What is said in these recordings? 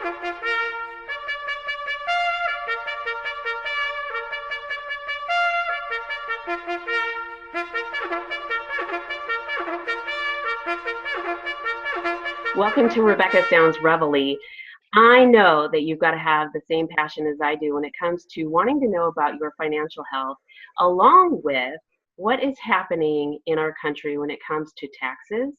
Welcome to Rebecca Sounds Reveille. I know that you've got to have the same passion as I do when it comes to wanting to know about your financial health, along with what is happening in our country when it comes to taxes,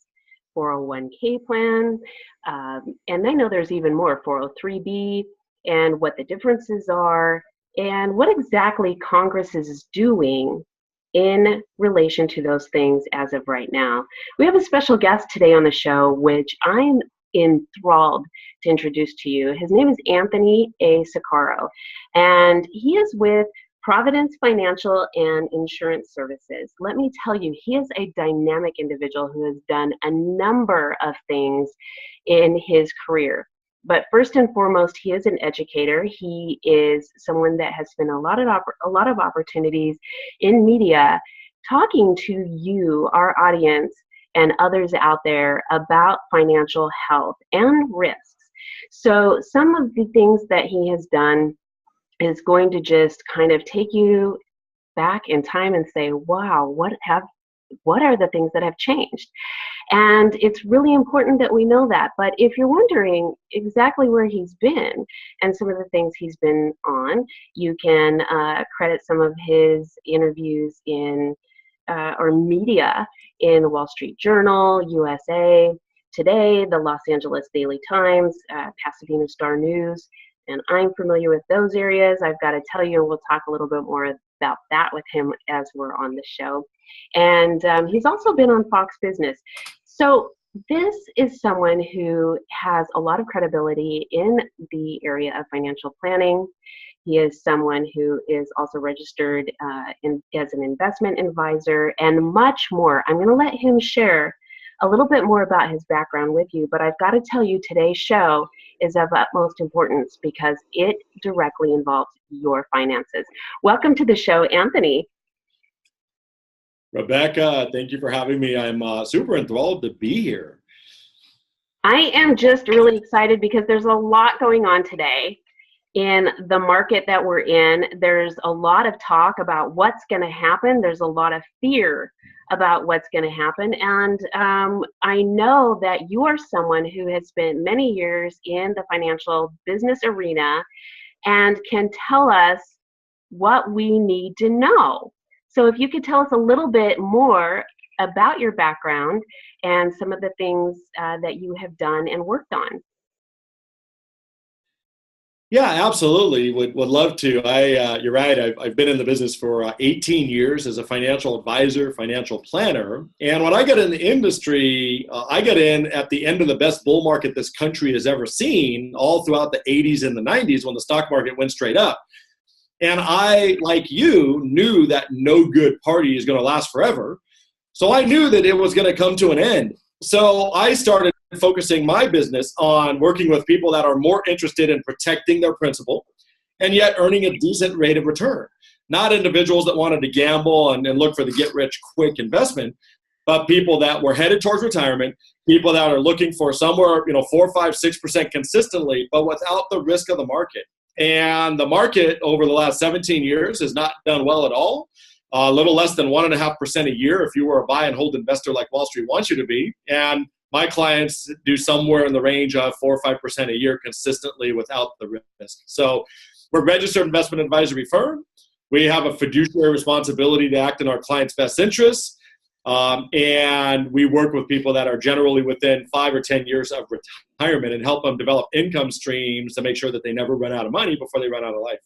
401k plan, and I know there's even more, 403b, and what the differences are, and what exactly Congress is doing in relation to those things as of right now. We have a special guest today on the show, which I'm enthralled to introduce to you. His name is Anthony A. Saccaro, and he is with Providence Financial and Insurance Services. Let me tell you, he is a dynamic individual who has done a number of things in his career. But first and foremost, he is an educator. He is someone that has spent a lot of opportunities in media talking to you, our audience, and others out there about financial health and risks. So some of the things that he has done is going to just kind of take you back in time and say, wow, what are the things that have changed? And it's really important that we know that. But if you're wondering exactly where he's been and some of the things he's been on, you can credit some of his interviews in or media in the Wall Street Journal, USA Today, the Los Angeles Daily Times, Pasadena Star News, and I'm familiar with those areas. I've got to tell you, we'll talk a little bit more about that with him as we're on the show. And he's also been on Fox Business. So this is someone who has a lot of credibility in the area of financial planning. He is someone who is also registered as an investment advisor and much more. I'm going to let him share a little bit more about his background with you, but I've got to tell you, today's show is of utmost importance because it directly involves your finances. Welcome to the show, Anthony. Rebecca, thank you for having me. I'm super enthralled to be here. I am just really excited because there's a lot going on today in the market that we're in. There's a lot of talk about what's going to happen. There's a lot of fear about what's going to happen. And I know that you are someone who has spent many years in the financial business arena and can tell us what we need to know. So if you could tell us a little bit more about your background and some of the things that you have done and worked on. Yeah, absolutely. Would love to. You're right. I've been in the business for 18 years as a financial advisor, financial planner. And when I got in the industry, I got in at the end of the best bull market this country has ever seen, all throughout the 80s and the 90s when the stock market went straight up. And I, like you, knew that no good party is going to last forever. So I knew that it was going to come to an end. So I started focusing my business on working with people that are more interested in protecting their principal and yet earning a decent rate of return. Not individuals that wanted to gamble and look for the get-rich-quick investment, but people that were headed towards retirement, people that are looking for somewhere, 4, 5, 6% consistently, but without the risk of the market. And the market over the last 17 years has not done well at all. A little less than 1.5% a year if you were a buy and hold investor like Wall Street wants you to be. And my clients do somewhere in the range of 4 or 5% a year consistently without the risk. So we're a registered investment advisory firm. We have a fiduciary responsibility to act in our clients' best interests. And we work with people that are generally within 5 or 10 years of retirement and help them develop income streams to make sure that they never run out of money before they run out of life.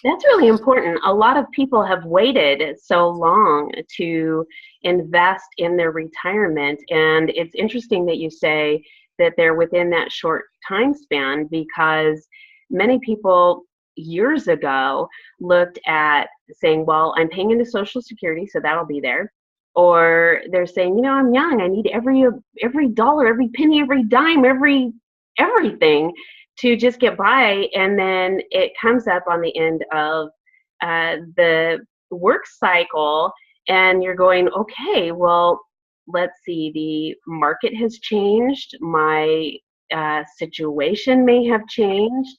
That's really important. A lot of people have waited so long to invest in their retirement. And it's interesting that you say that they're within that short time span because many people years ago looked at saying, well, I'm paying into Social Security, so that'll be there. Or they're saying, I'm young, I need every dollar, every penny, every dime, everything to just get by. And then it comes up on the end of the work cycle and you're going, okay, well, let's see, the market has changed. My situation may have changed.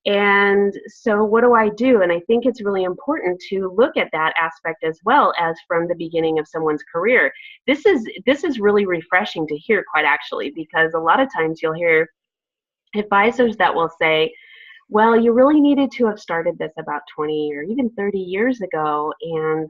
And so what do I do? And I think it's really important to look at that aspect as well as from the beginning of someone's career. This is really refreshing to hear, quite actually, because a lot of times you'll hear advisors that will say, well, you really needed to have started this about 20 or even 30 years ago, and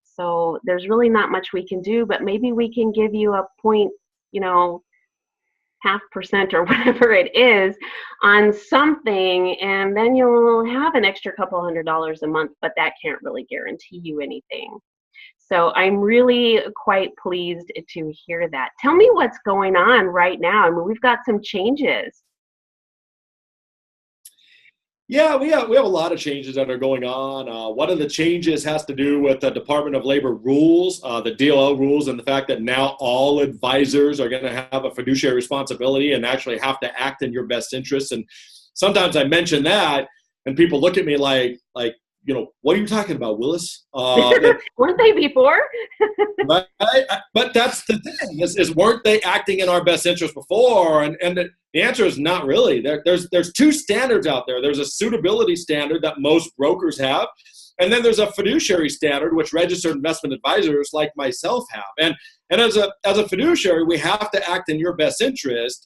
so there's really not much we can do, but maybe we can give you a point, 0.5% or whatever it is on something, and then you'll have an extra couple $100 a month, but that can't really guarantee you anything. So I'm really quite pleased to hear that. Tell me what's going on right now. I mean, we've got some changes. Yeah, we have a lot of changes that are going on. One of the changes has to do with the Department of Labor rules, the DOL rules, and the fact that now all advisors are going to have a fiduciary responsibility and actually have to act in your best interest. And sometimes I mention that, and people look at me like, what are you talking about, Willis? Weren't they before? Right? But that's the thing, is weren't they acting in our best interest before? And the answer is not really. There's two standards out there. There's a suitability standard that most brokers have, and then there's a fiduciary standard, which registered investment advisors like myself have. And as a fiduciary, we have to act in your best interest.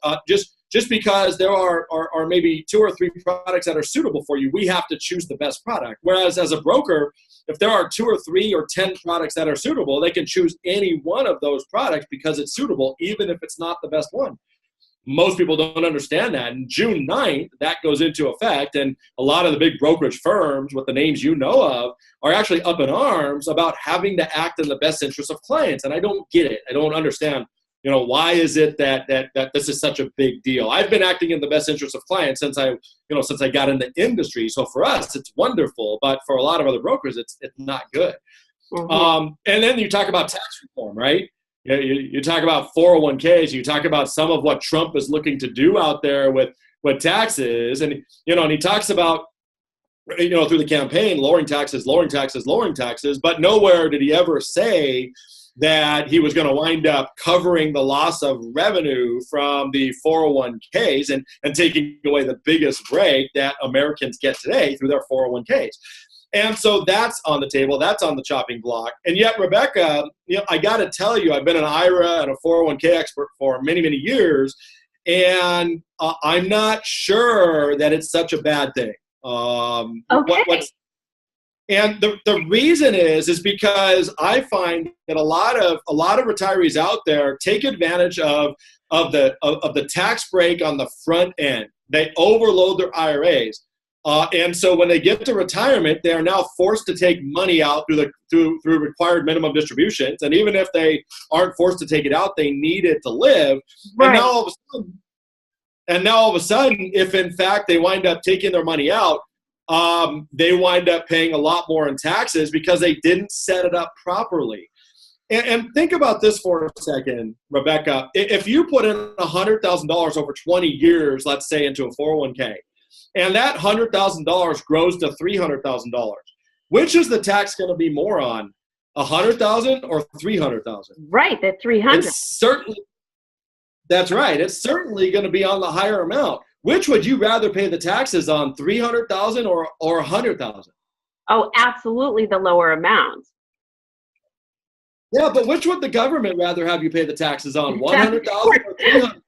Just because there are maybe 2 or 3 products that are suitable for you, we have to choose the best product. Whereas as a broker, if there are 2 or 3 or 10 products that are suitable, they can choose any one of those products because it's suitable, even if it's not the best one. Most people don't understand that. And June 9th, that goes into effect, and a lot of the big brokerage firms with the names you know of are actually up in arms about having to act in the best interest of clients. And I don't get it. I don't understand. Why is it that this is such a big deal? I've been acting in the best interest of clients since I got in the industry. So for us, it's wonderful, but for a lot of other brokers, it's not good. Mm-hmm. And then you talk about tax reform, right? You talk about 401ks. You talk about some of what Trump is looking to do out there with taxes, and he talks about through the campaign lowering taxes, but nowhere did he ever say that he was going to wind up covering the loss of revenue from the 401ks and taking away the biggest break that Americans get today through their 401ks. And so that's on the table. That's on the chopping block. And yet, Rebecca, I got to tell you, I've been an IRA and a 401k expert for many, many years, and I'm not sure that it's such a bad thing. Okay. And the reason is because I find that a lot of retirees out there take advantage of the tax break on the front end. They overload their IRAs, and so when they get to retirement, they are now forced to take money out through required minimum distributions. And even if they aren't forced to take it out, they need it to live. Right. And now all of a sudden, if in fact they wind up taking their money out, they wind up paying a lot more in taxes because they didn't set it up properly. And think about this for a second, Rebecca. If you put in $100,000 over 20 years, let's say, into a 401k, and that $100,000 grows to $300,000, which is the tax going to be more on, $100,000 or $300,000? Right, the $300,000. That's right. It's certainly going to be on the higher amount. Which would you rather pay the taxes on, $300,000 or $100,000? Oh, absolutely the lower amount. Yeah, but which would the government rather have you pay the taxes on, $100,000 or $300,000?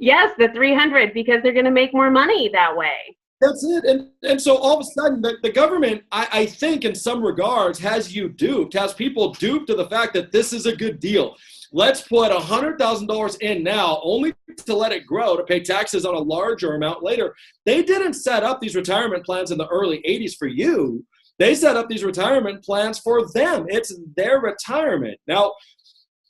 Yes, the $300,000, because they're going to make more money that way. That's it. And so all of a sudden, the government, I think in some regards, has people duped to the fact that this is a good deal. Let's put $100,000 in now, only to let it grow to pay taxes on a larger amount later. They didn't set up these retirement plans in the early 80s for you. They set up these retirement plans for them. It's their retirement. Now,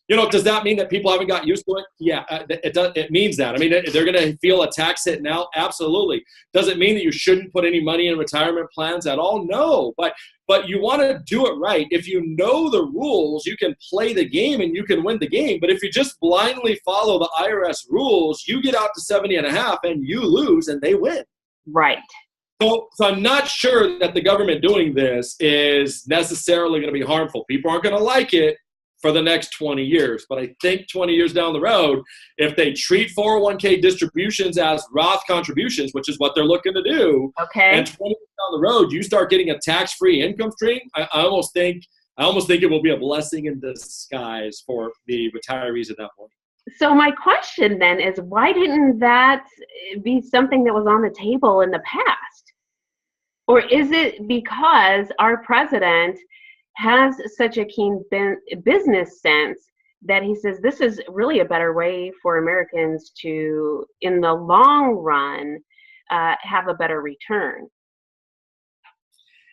does that mean that people haven't got used to it? Yeah, it means that. I mean, they're going to feel a tax hit now? Absolutely. Does it mean that you shouldn't put any money in retirement plans at all? No, but you want to do it right. If you know the rules, you can play the game and you can win the game. But if you just blindly follow the IRS rules, you get out to 70 and a half and you lose and they win. Right. So I'm not sure that the government doing this is necessarily going to be harmful. People aren't going to like it for the next 20 years. But I think 20 years down the road, if they treat 401k distributions as Roth contributions, which is what they're looking to do, okay, and 20 years down the road, you start getting a tax-free income stream, I almost think it will be a blessing in disguise for the retirees at that point. so my question then is, why didn't that be something that was on the table in the past? Or is it because our president has such a keen business sense that he says this is really a better way for Americans to, in the long run, have a better return?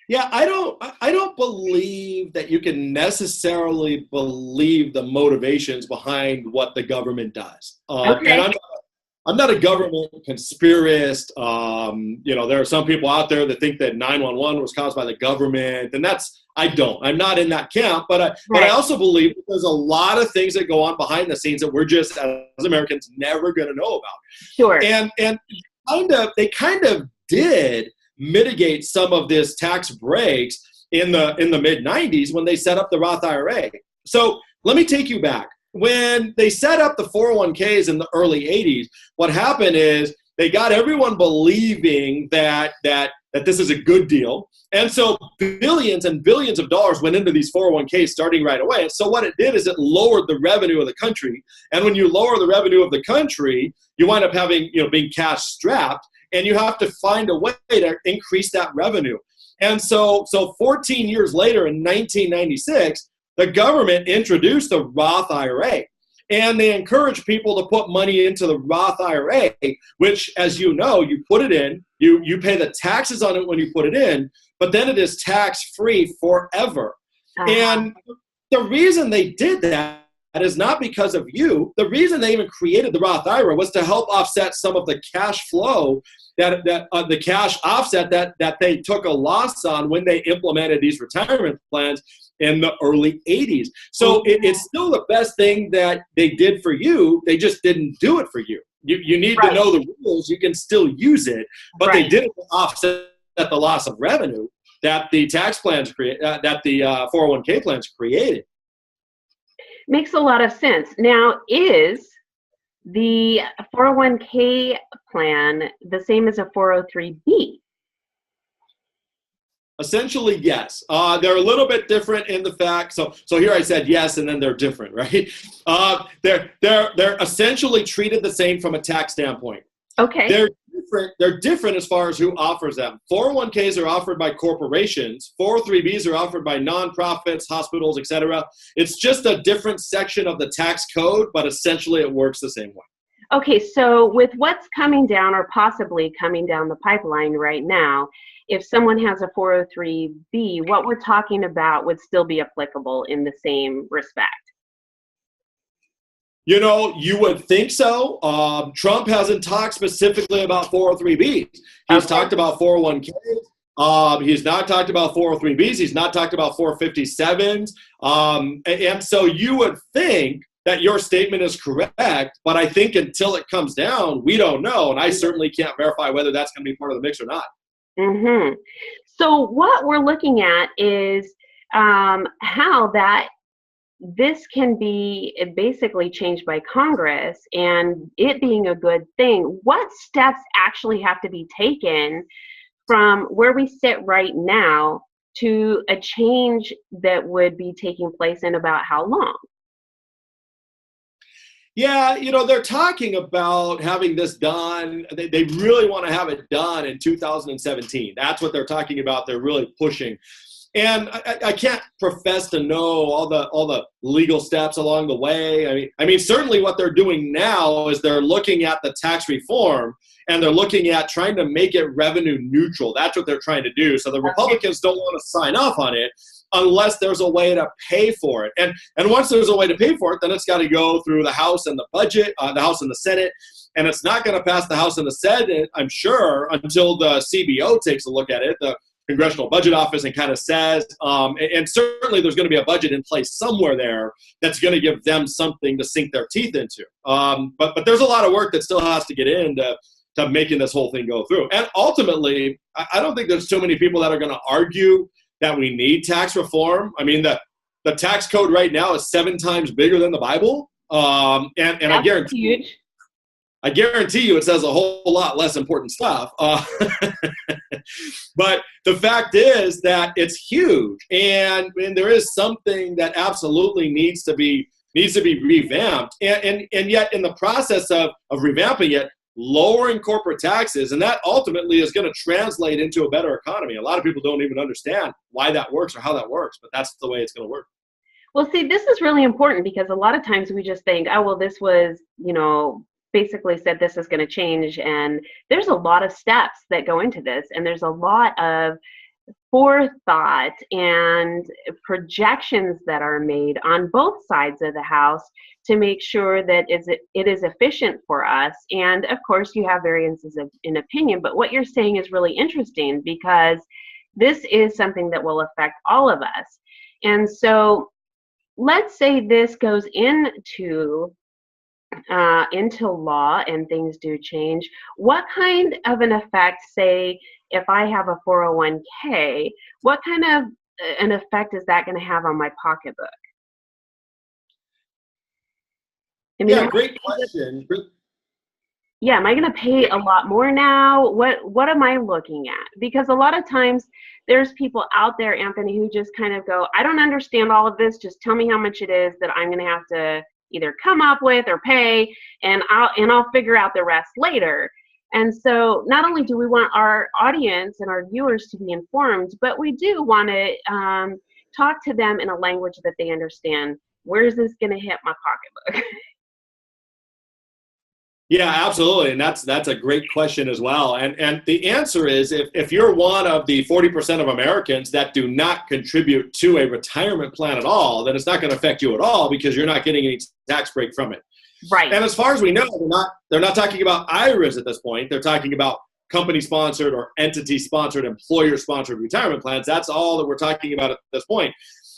Yeah, I don't believe that you can necessarily believe the motivations behind what the government does. Okay. And I'm not a government conspiracist. There are some people out there that think that 911 was caused by the government, and I'm not in that camp. But I also believe that there's a lot of things that go on behind the scenes that we're just, as Americans, never going to know about. Sure. And they kind of did mitigate some of this tax breaks in the mid 90s when they set up the Roth IRA. So let me take you back. When they set up the 401ks in the early 80s, what happened is they got everyone believing that this is a good deal. And so billions and billions of dollars went into these 401ks starting right away. And so what it did is it lowered the revenue of the country. And when you lower the revenue of the country, you wind up having, being cash strapped, and you have to find a way to increase that revenue. And so 14 years later in 1996, the government introduced the Roth IRA, and they encourage people to put money into the Roth IRA, which, as you know, you put it in, you pay the taxes on it when you put it in, but then it is tax-free forever. And the reason they did that is not because of you. The reason they even created the Roth IRA was to help offset some of the cash flow, the cash offset that they took a loss on when they implemented these retirement plans in the early 80s. So it's still the best thing that they did for you. They just didn't do it for you. You need to know the rules. You can still use it, but they did it to offset the loss of revenue that the tax plans that the 401k plans created. Makes a lot of sense. Now, is the 401k plan the same as a 403b? Essentially, yes. They're a little bit different in the fact. So here I said yes, and then they're different, right? They're essentially treated the same from a tax standpoint. Okay. They're different as far as who offers them. 401ks are offered by corporations. 403bs are offered by nonprofits, hospitals, etc. It's just a different section of the tax code, but essentially it works the same way. Okay, so with what's coming down or possibly coming down the pipeline right now, if someone has a 403b, what we're talking about would still be applicable in the same respect? You would think so. Trump hasn't talked specifically about 403bs. He's talked about 401ks. He's not talked about 403bs. He's not talked about 457s. And so you would think that your statement is correct, but I think until it comes down, we don't know. And I certainly can't verify whether that's going to be part of the mix or not. Mm-hmm. So what we're looking at is how that this can be basically changed by Congress, and it being a good thing. What steps actually have to be taken from where we sit right now to a change that would be taking place in about how long? Yeah, they're talking about having this done. They really want to have it done in 2017. That's what they're talking about. They're really pushing. And I can't profess to know all the legal steps along the way. I mean, certainly what they're doing now is they're looking at the tax reform, and they're looking at trying to make it revenue neutral. That's what they're trying to do. So the Republicans don't want to sign off on it unless there's a way to pay for it. And once there's a way to pay for it, then it's got to go through the House and the budget, the House and the Senate. And it's not going to pass the House and the Senate, I'm sure, until the CBO takes a look at it, the Congressional Budget Office, and kind of says, and certainly there's going to be a budget in place somewhere there that's going to give them something to sink their teeth into. But there's a lot of work that still has to get into making this whole thing go through. And ultimately, I don't think there's too many people that are going to argue that we need tax reform. I mean, the tax code right now is 7 times bigger than the Bible. And That's huge. I guarantee you it says a whole lot less important stuff. But the fact is that it's huge. And there is something that absolutely needs to be revamped. And yet in the process of revamping it, lowering corporate taxes, and that ultimately is going to translate into a better economy. A lot of people don't even understand why that works or how that works, but that's the way it's going to work. Well, see, this is really important because a lot of times we just think, oh, well, this was, basically said this is going to change. And there's a lot of steps that go into this. And there's a lot of forethought and projections that are made on both sides of the house to make sure that it is efficient for us. And of course, you have variances in opinion. But what you're saying is really interesting because this is something that will affect all of us. And so let's say this goes into law and things do change. What kind of an effect, say, if I have a 401k, what kind of an effect is that going to have on my pocketbook? Yeah, great question. Yeah, am I going to pay a lot more now? What am I looking at? Because a lot of times there's people out there, Anthony, who just kind of go, I don't understand all of this. Just tell me how much it is that I'm going to have to either come up with or pay, and I'll figure out the rest later. And so not only do we want our audience and our viewers to be informed, but we do want to talk to them in a language that they understand. Where is this going to hit my pocketbook? Yeah, absolutely. And that's a great question as well. And the answer is if you're one of the 40% of Americans that do not contribute to a retirement plan at all, then it's not going to affect you at all because you're not getting any tax break from it. Right. And as far as we know, they're not talking about IRAs at this point. They're talking about company-sponsored or entity-sponsored, employer-sponsored retirement plans. That's all that we're talking about at this point.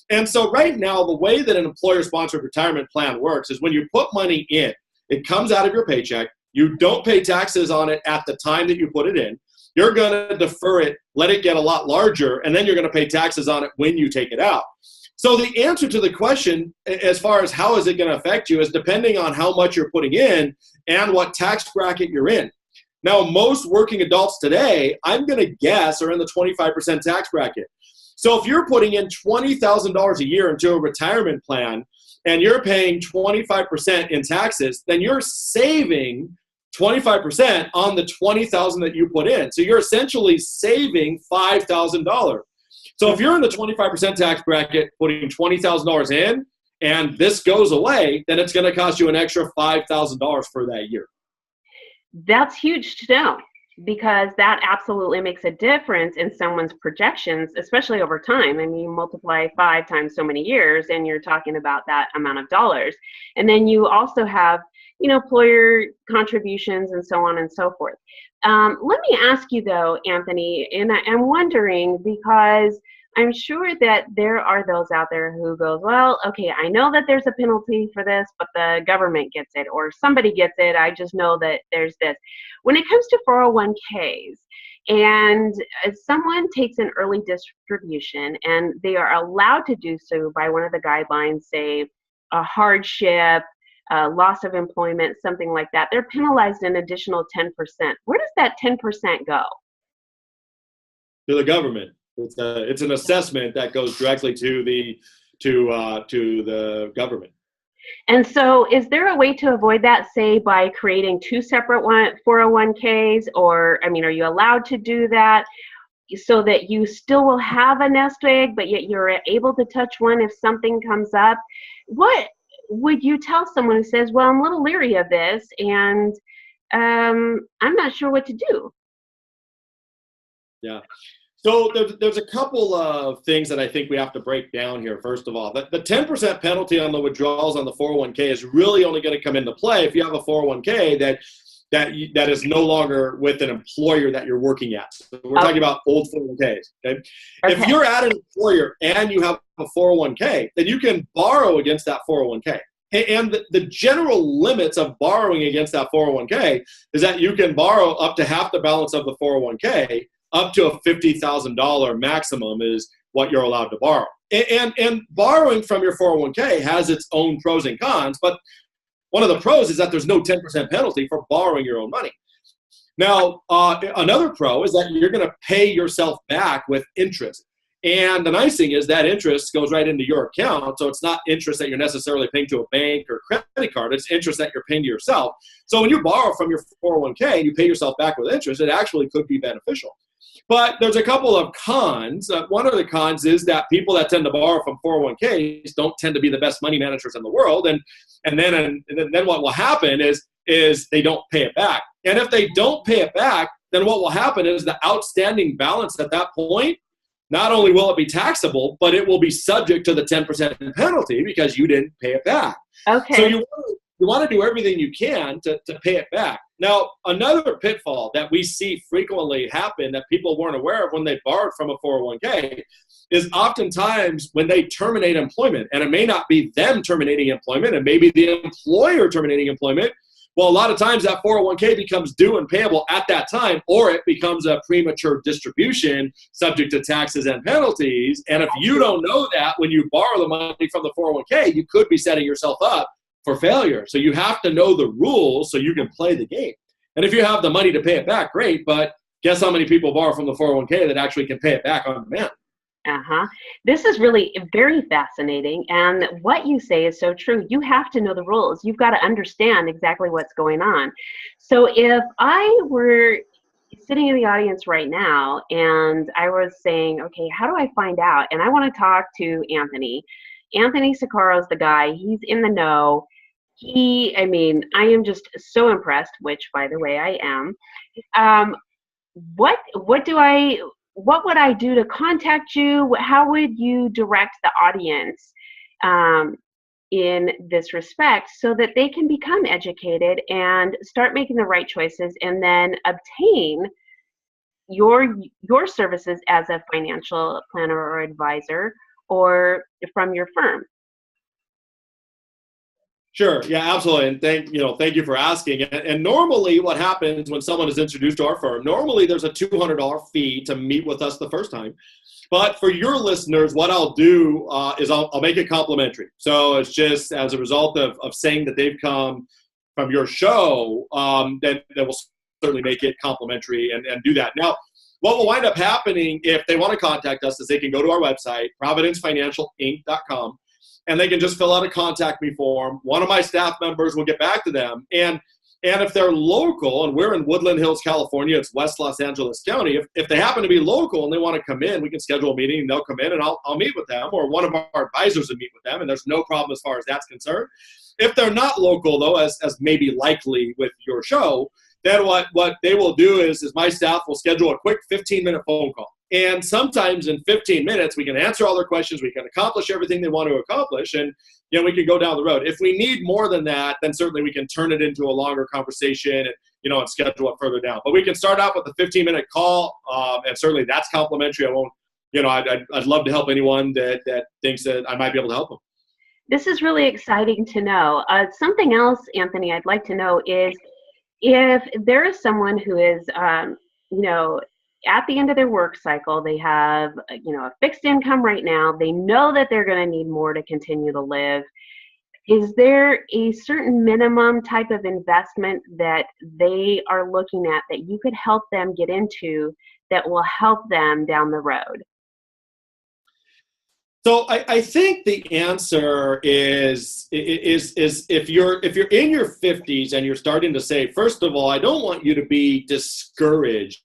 And so right now, the way that an employer-sponsored retirement plan works is when you put money in, it comes out of your paycheck. You don't pay taxes on it at the time that you put it in. You're going to defer it, let it get a lot larger, and then you're going to pay taxes on it when you take it out. So the answer to the question, as far as how is it going to affect you, is depending on how much you're putting in and what tax bracket you're in. Now, most working adults today, I'm going to guess, are in the 25% tax bracket. So if you're putting in $20,000 a year into a retirement plan, and you're paying 25% in taxes, then you're saving 25% on the $20,000 that you put in. So you're essentially saving $5,000. So if you're in the 25% tax bracket, putting $20,000 in, and this goes away, then it's going to cost you an extra $5,000 for that year. That's huge to know, because that absolutely makes a difference in someone's projections, especially over time. I mean, you multiply 5 times so many years and you're talking about that amount of dollars. And then you also have, employer contributions and so on and so forth. Let me ask you though, Anthony, and I'm wondering, because I'm sure that there are those out there who goes, well, okay, I know that there's a penalty for this, but the government gets it or somebody gets it. I just know that there's this. When it comes to 401ks and someone takes an early distribution and they are allowed to do so by one of the guidelines, say a hardship, loss of employment, something like that, they're penalized an additional 10%. Where does that 10% go? To the government. It's an assessment that goes directly to the government. And so is there a way to avoid that, say, by creating 2 separate 401ks? Or, are you allowed to do that so that you still will have a nest egg, but yet you're able to touch one if something comes up? What would you tell someone who says, well, I'm a little leery of this and I'm not sure what to do? Yeah. So there's a couple of things that I think we have to break down here. First of all, the 10% penalty on the withdrawals on the 401k is really only going to come into play if you have a 401k that is no longer with an employer that you're working at. So we're talking about old 401ks. Okay? If you're at an employer and you have a 401k, then you can borrow against that 401k. And the general limits of borrowing against that 401k is that you can borrow up to half the balance of the 401k. Up to a $50,000 maximum is what you're allowed to borrow. And borrowing from your 401k has its own pros and cons, but one of the pros is that there's no 10% penalty for borrowing your own money. Now, another pro is that you're going to pay yourself back with interest. And the nice thing is that interest goes right into your account. So it's not interest that you're necessarily paying to a bank or credit card. It's interest that you're paying to yourself. So when you borrow from your 401k and you pay yourself back with interest, it actually could be beneficial. But there's a couple of cons. One of the cons is that people that tend to borrow from 401ks don't tend to be the best money managers in the world. And then what will happen is they don't pay it back. And if they don't pay it back, then what will happen is the outstanding balance at that point, not only will it be taxable, but it will be subject to the 10% penalty because you didn't pay it back. Okay. So you want to do everything you can to pay it back. Now, another pitfall that we see frequently happen that people weren't aware of when they borrowed from a 401k is oftentimes when they terminate employment, and it may not be them terminating employment, it may be the employer terminating employment. Well, a lot of times that 401k becomes due and payable at that time, or it becomes a premature distribution subject to taxes and penalties. And if you don't know that when you borrow the money from the 401k, you could be setting yourself up for failure. So you have to know the rules so you can play the game. And if you have the money to pay it back, great. But guess how many people borrow from the 401k that actually can pay it back on demand? This is really very fascinating. And what you say is so true. You have to know the rules. You've got to understand exactly what's going on. So if I were sitting in the audience right now and I was saying, okay, how do I find out? And I want to talk to Anthony. Anthony Saccaro is the guy. He's in the know. I am just so impressed, which, by the way, I am. What would I do to contact you? How would you direct the audience in this respect so that they can become educated and start making the right choices and then obtain your services as a financial planner or advisor or from your firm? Sure. Yeah, absolutely. And thank you for asking. And normally what happens when someone is introduced to our firm, normally there's a $200 fee to meet with us the first time. But for your listeners, what I'll do is I'll make it complimentary. So it's just as a result of saying that they've come from your show, then we'll certainly make it complimentary and do that. Now, what will wind up happening if they want to contact us is they can go to our website, providencefinancialinc.com, and they can just fill out a contact me form. One of my staff members will get back to them. And if they're local, and we're in Woodland Hills, California, it's West Los Angeles County, if they happen to be local and they want to come in, we can schedule a meeting and they'll come in and I'll meet with them, or one of our advisors will meet with them, and there's no problem as far as that's concerned. If they're not local, though, as maybe likely with your show, then what they will do is my staff will schedule a quick 15-minute phone call. And sometimes in 15 minutes, we can answer all their questions. We can accomplish everything they want to accomplish, and we can go down the road. If we need more than that, then certainly we can turn it into a longer conversation and schedule it further down. But we can start out with a 15-minute call, and certainly that's complimentary. I won't, I'd love to help anyone that thinks that I might be able to help them. This is really exciting to know. Something else, Anthony, I'd like to know is if there is someone who is, at the end of their work cycle, they have, a fixed income right now. They know that they're going to need more to continue to live. Is there a certain minimum type of investment that they are looking at that you could help them get into that will help them down the road? So I think the answer is if you're in your 50s and you're starting to save, first of all, I don't want you to be discouraged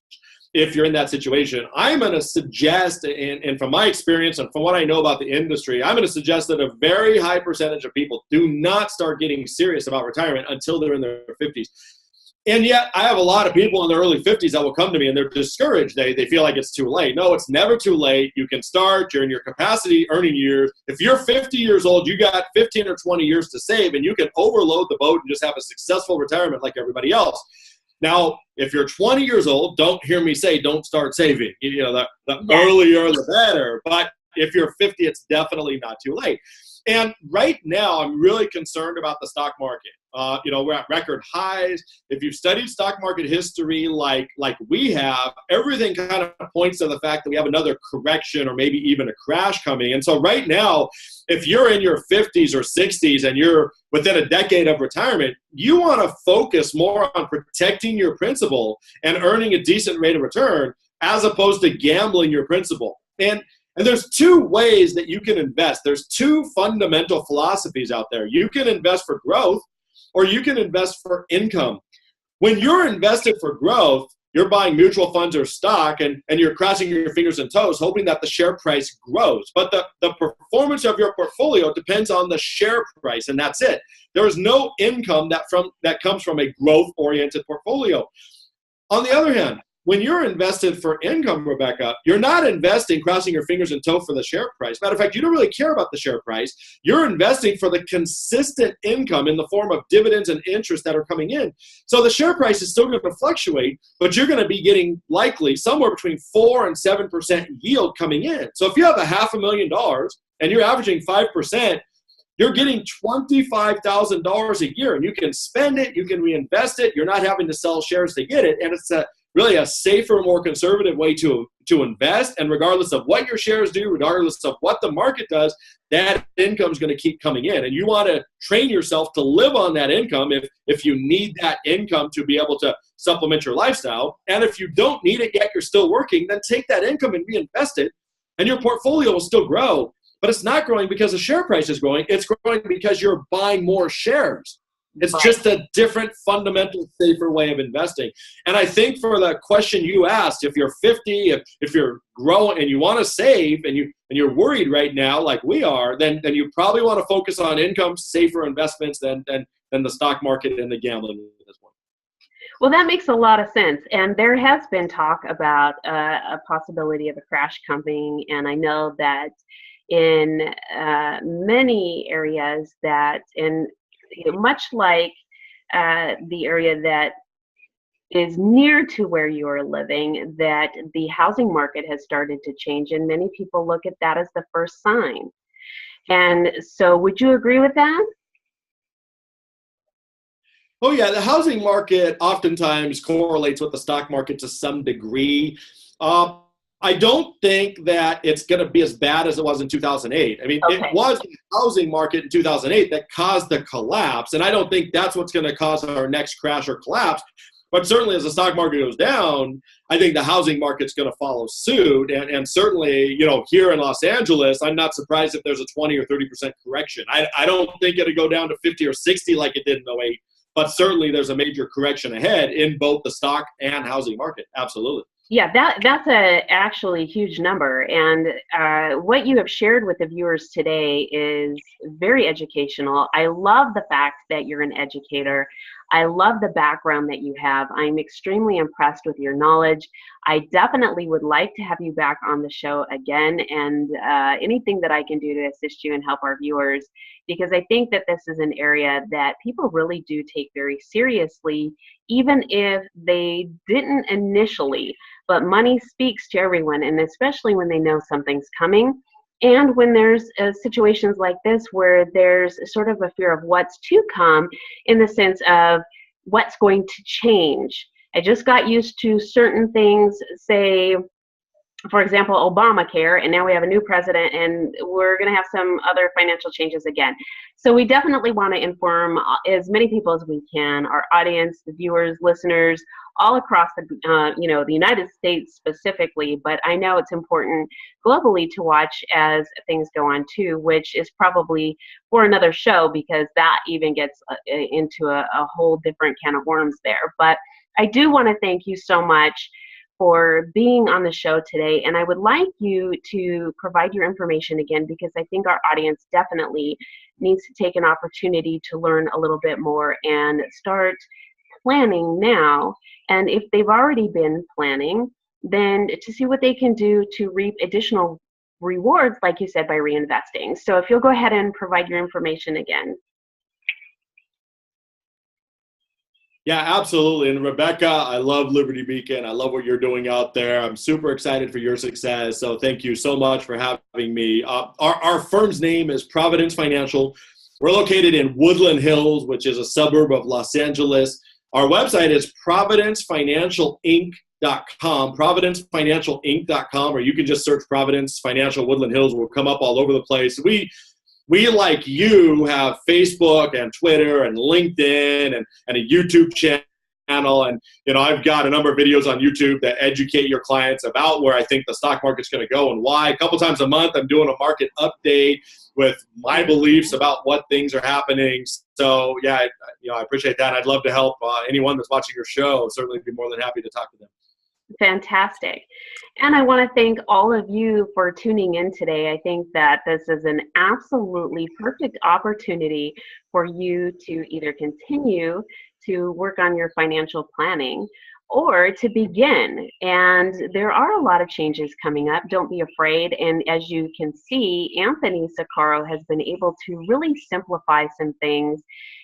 if you're in that situation. I'm going to suggest, and from my experience and from what I know about the industry, I'm going to suggest that a very high percentage of people do not start getting serious about retirement until they're in their 50s. And yet I have a lot of people in their early 50s that will come to me and they're discouraged. They feel like it's too late. No, it's never too late. You can start. You're in your capacity earning years. If you're 50 years old, you got 15 or 20 years to save, and you can overload the boat and just have a successful retirement like everybody else. Now, if you're 20 years old, don't hear me say don't start saving. The earlier the better. But if you're 50, it's definitely not too late. And right now, I'm really concerned about the stock market. We're at record highs. If you've studied stock market history like we have, everything kind of points to the fact that we have another correction or maybe even a crash coming. And so right now, if you're in your 50s or 60s and you're within a decade of retirement, you want to focus more on protecting your principal and earning a decent rate of return as opposed to gambling your principal. And there's two ways that you can invest. There's two fundamental philosophies out there. You can invest for growth or you can invest for income. When you're invested for growth, you're buying mutual funds or stock and you're crossing your fingers and toes, hoping that the share price grows. But the performance of your portfolio depends on the share price, and that's it. There is no income that comes from a growth-oriented portfolio. On the other hand, when you're invested for income, Rebecca, you're not investing crossing your fingers and toe for the share price. Matter of fact, you don't really care about the share price. You're investing for the consistent income in the form of dividends and interest that are coming in. So the share price is still going to fluctuate, but you're going to be getting likely somewhere between 4 and 7% yield coming in. So if you have $500,000 and you're averaging 5%, you're getting $25,000 a year, and you can spend it, you can reinvest it. You're not having to sell shares to get it, and it's really a safer, more conservative way to invest. And regardless of what your shares do, regardless of what the market does, that income is going to keep coming in. And you want to train yourself to live on that income if you need that income to be able to supplement your lifestyle. And if you don't need it yet, you're still working, then take that income and reinvest it, and your portfolio will still grow. But it's not growing because the share price is growing. It's growing because you're buying more shares. It's just a different, fundamental, safer way of investing. And I think for the question you asked, if you're 50, if you're growing and you want to save and you're worried right now like we are, then you probably want to focus on income, safer investments than the stock market and the gambling at this point. Well, that makes a lot of sense. And there has been talk about a possibility of a crash coming. And I know that in many areas much like the area that is near to where you are living, that the housing market has started to change, and many people look at that as the first sign. And so would you agree with that? Oh yeah, the housing market oftentimes correlates with the stock market to some degree. I don't think that it's going to be as bad as it was in 2008. I mean, okay. It was the housing market in 2008 that caused the collapse, and I don't think that's what's going to cause our next crash or collapse. But certainly as the stock market goes down, I think the housing market's going to follow suit. And certainly, here in Los Angeles, I'm not surprised if there's a 20 or 30% correction. I don't think it'll go down to 50 or 60 like it did in 2008, but certainly there's a major correction ahead in both the stock and housing market. Absolutely. Yeah, that's actually huge number. And what you have shared with the viewers today is very educational. I love the fact that you're an educator. I love the background that you have. I'm extremely impressed with your knowledge. I definitely would like to have you back on the show again, and anything that I can do to assist you and help our viewers, because I think that this is an area that people really do take very seriously, even if they didn't initially. But money speaks to everyone, and especially when they know something's coming. And when there's situations like this where there's sort of a fear of what's to come, in the sense of what's going to change. I just got used to certain things, say, for example, Obamacare, and now we have a new president, and we're going to have some other financial changes again. So we definitely want to inform as many people as we can, our audience, the viewers, listeners, all across the United States specifically, but I know it's important globally to watch as things go on too, which is probably for another show, because that even gets into a whole different can of worms there. But I do want to thank you so much for being on the show today, and I would like you to provide your information again, because I think our audience definitely needs to take an opportunity to learn a little bit more and start planning now. And if they've already been planning, then to see what they can do to reap additional rewards, like you said, by reinvesting. So if you'll go ahead and provide your information again. Yeah, absolutely. And Rebecca, I love Liberty Beacon. I love what you're doing out there. I'm super excited for your success. So thank you so much for having me. Our firm's name is Providence Financial. We're located in Woodland Hills, which is a suburb of Los Angeles. Our website is providencefinancialinc.com, providencefinancialinc.com, or you can just search Providence Financial Woodland Hills. We'll come up all over the place. We, like you, have Facebook and Twitter and LinkedIn and a YouTube channel. And, I've got a number of videos on YouTube that educate your clients about where I think the stock market's going to go and why. A couple times a month, I'm doing a market update with my beliefs about what things are happening. So, yeah, I appreciate that. I'd love to help anyone that's watching your show. Certainly be more than happy to talk to them. Fantastic. And I want to thank all of you for tuning in today. I think that this is an absolutely perfect opportunity for you to either continue to work on your financial planning or to begin. And there are a lot of changes coming up. Don't be afraid. And as you can see, Anthony Saccaro has been able to really simplify some things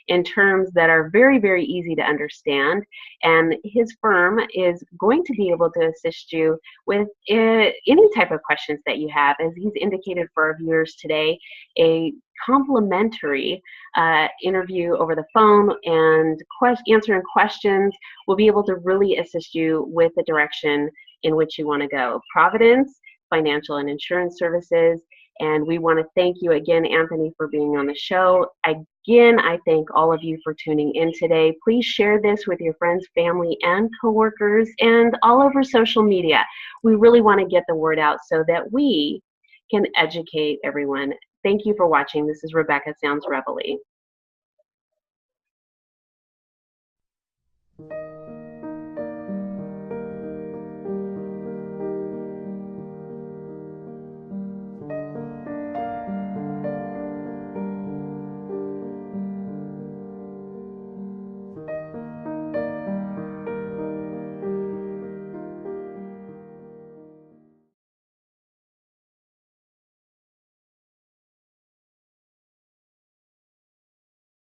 in terms that are very, very easy to understand. And his firm is going to be able to assist you with any type of questions that you have. As he's indicated for our viewers today, a complimentary interview over the phone and answering questions will be able to really assist you with the direction in which you want to go. Providence Financial and Insurance Services. And we want to thank you again, Anthony, for being on the show. Again, I thank all of you for tuning in today. Please share this with your friends, family, and coworkers, and all over social media. We really want to get the word out so that we can educate everyone. Thank you for watching. This is Rebecca Sounds Reveille.